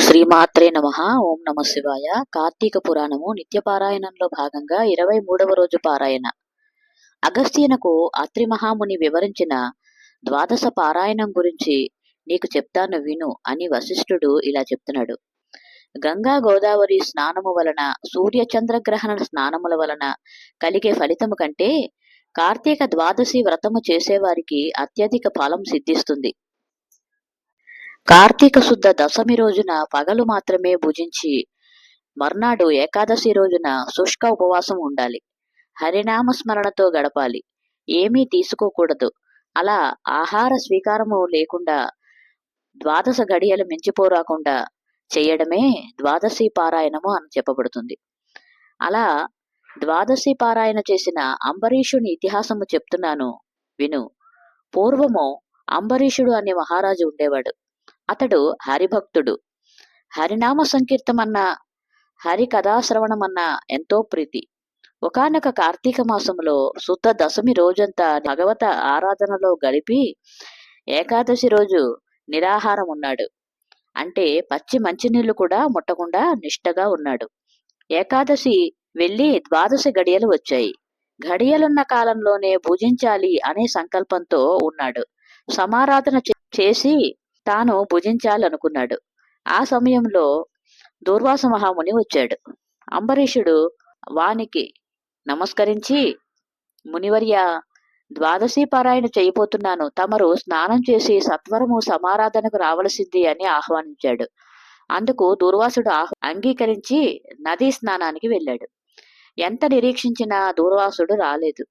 శ్రీమాత్రే నమః. ఓం నమ శివాయ. కార్తీక పురాణము నిత్యపారాయణంలో భాగంగా 23వ రోజు పారాయణ. అగస్త్యునకు అత్రి మహాముని వివరించిన ద్వాదశ పారాయణం గురించి నీకు చెప్తాను విను అని వశిష్ఠుడు ఇలా చెప్తున్నాడు. గంగా గోదావరి స్నానము వలన, సూర్య చంద్రగ్రహణ స్నానముల వలన కలిగే ఫలితము కంటే కార్తీక ద్వాదశి వ్రతము చేసేవారికి అత్యధిక ఫలం సిద్ధిస్తుంది. కార్తీక శుద్ధ దశమి రోజున పగలు మాత్రమే భుజించి మర్నాడు ఏకాదశి రోజున శుష్క ఉపవాసం ఉండాలి. హరినామ స్మరణతో గడపాలి. ఏమీ తీసుకోకూడదు. అలా ఆహార స్వీకారము లేకుండా ద్వాదశ గడియలు మించిపోరాకుండా చేయడమే ద్వాదశి పారాయణము అని చెప్పబడుతుంది. అలా ద్వాదశి పారాయణ చేసిన అంబరీషుని ఇతిహాసము చెప్తున్నాను విను. పూర్వము అంబరీషుడు అనే మహారాజు ఉండేవాడు. అతడు హరిభక్తుడు. హరినామ సంకీర్తమన్నా, హరి కథాశ్రవణమన్నా ఎంతో ప్రీతి. ఒకానొక కార్తీక మాసములో శుద్ధ దశమి రోజంతా భగవత ఆరాధనలో గడిపి ఏకాదశి రోజు నిరాహారం ఉన్నాడు. అంటే పచ్చి మంచినీళ్లు కూడా ముట్టకుండా నిష్టగా ఉన్నాడు. ఏకాదశి వెళ్లి ద్వాదశి గడియలు వచ్చాయి. గడియలున్న కాలంలోనే భుజించాలి అనే సంకల్పంతో ఉన్నాడు. సమారాధన చేసి తాను భుజించాలనుకున్నాడు. ఆ సమయంలో దూర్వాస మహాముని వచ్చాడు. అంబరీషుడు వానికి నమస్కరించి, మునివర్య, ద్వాదశి పారాయణ చేయబోతున్నాను. తమరు స్నానం చేసి సత్వరము సమారాధనకు రావలసింది అని ఆహ్వానించాడు. అందుకు దూర్వాసుడు అంగీకరించి నదీ స్నానానికి వెళ్ళాడు. ఎంత నిరీక్షించినా దూర్వాసుడు రాలేదు.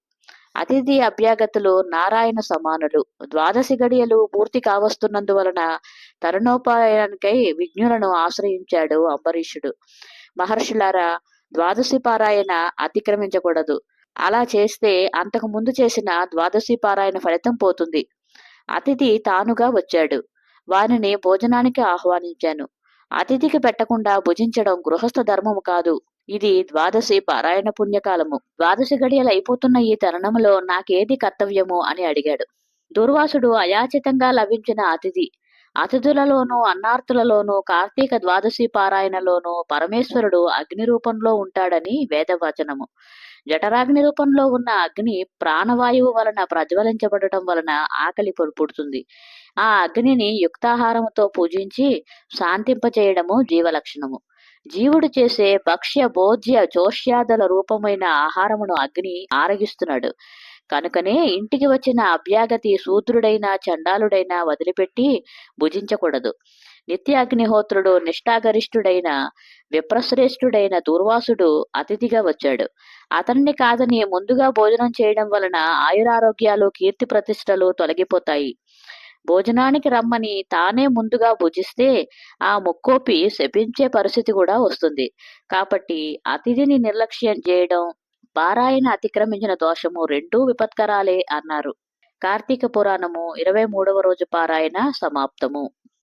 అతిథి అభ్యాగతులు నారాయణ సమానులు. ద్వాదశి గడియలు పూర్తి కావస్తున్నందువలన తరుణోపాయానికై విజ్ఞులను ఆశ్రయించాడు అంబరీషుడు. మహర్షులారా, ద్వాదశి పారాయణ అతిక్రమించకూడదు. అలా చేస్తే అంతకు ముందు చేసిన ద్వాదశి పారాయణ ఫలితం పోతుంది. అతిథి తానుగా వచ్చాడు. వారిని భోజనానికి ఆహ్వానించాను. అతిథికి పెట్టకుండా భుజించడం గృహస్థ ధర్మము కాదు. ఇది ద్వాదశి పారాయణ పుణ్యకాలము. ద్వాదశి గడియలు అయిపోతున్న ఈ తరుణంలో నాకేది కర్తవ్యము అని అడిగాడు. దుర్వాసుడు అయాచితంగా లభించిన అతిథి. అతిథులలోనూ అన్నార్తులలోనూ కార్తీక ద్వాదశి పారాయణలోనూ పరమేశ్వరుడు అగ్ని రూపంలో ఉంటాడని వేదవచనము. జఠరాగ్ని రూపంలో ఉన్న అగ్ని ప్రాణవాయువు వలన ప్రజ్వలించబడటం వలన ఆకలి పుడుతుంది. ఆ అగ్నిని యుక్తాహారముతో పూజించి శాంతింపచేయడము జీవలక్షణము. జీవుడు చేసే భక్ష్య భోజ్య చోష్యాదల రూపమైన ఆహారమును అగ్ని ఆరగిస్తున్నాడు. కనుకనే ఇంటికి వచ్చిన అభ్యాగతి శూద్రుడైనా చండాలుడైనా వదిలిపెట్టి భుజించకూడదు. నిత్య అగ్నిహోత్రుడు నిష్ఠాగరిష్ఠుడైన విప్రశ్రేష్ఠుడైన దూర్వాసుడు అతిథిగా వచ్చాడు. అతన్ని కాదని ముందుగా భోజనం చేయడం వలన ఆయురారోగ్యాలు కీర్తి ప్రతిష్టలు తొలగిపోతాయి. భోజనానికి రమ్మని తానే ముందుగా భుజిస్తే ఆ ముక్కోపి శపించే పరిస్థితి కూడా వస్తుంది. కాబట్టి అతిథిని నిర్లక్ష్యం చేయడం, పారాయణ అతిక్రమించిన దోషము రెండూ విపత్కరాలే అన్నారు. కార్తీక పురాణము 23వ రోజు పారాయణ సమాప్తము.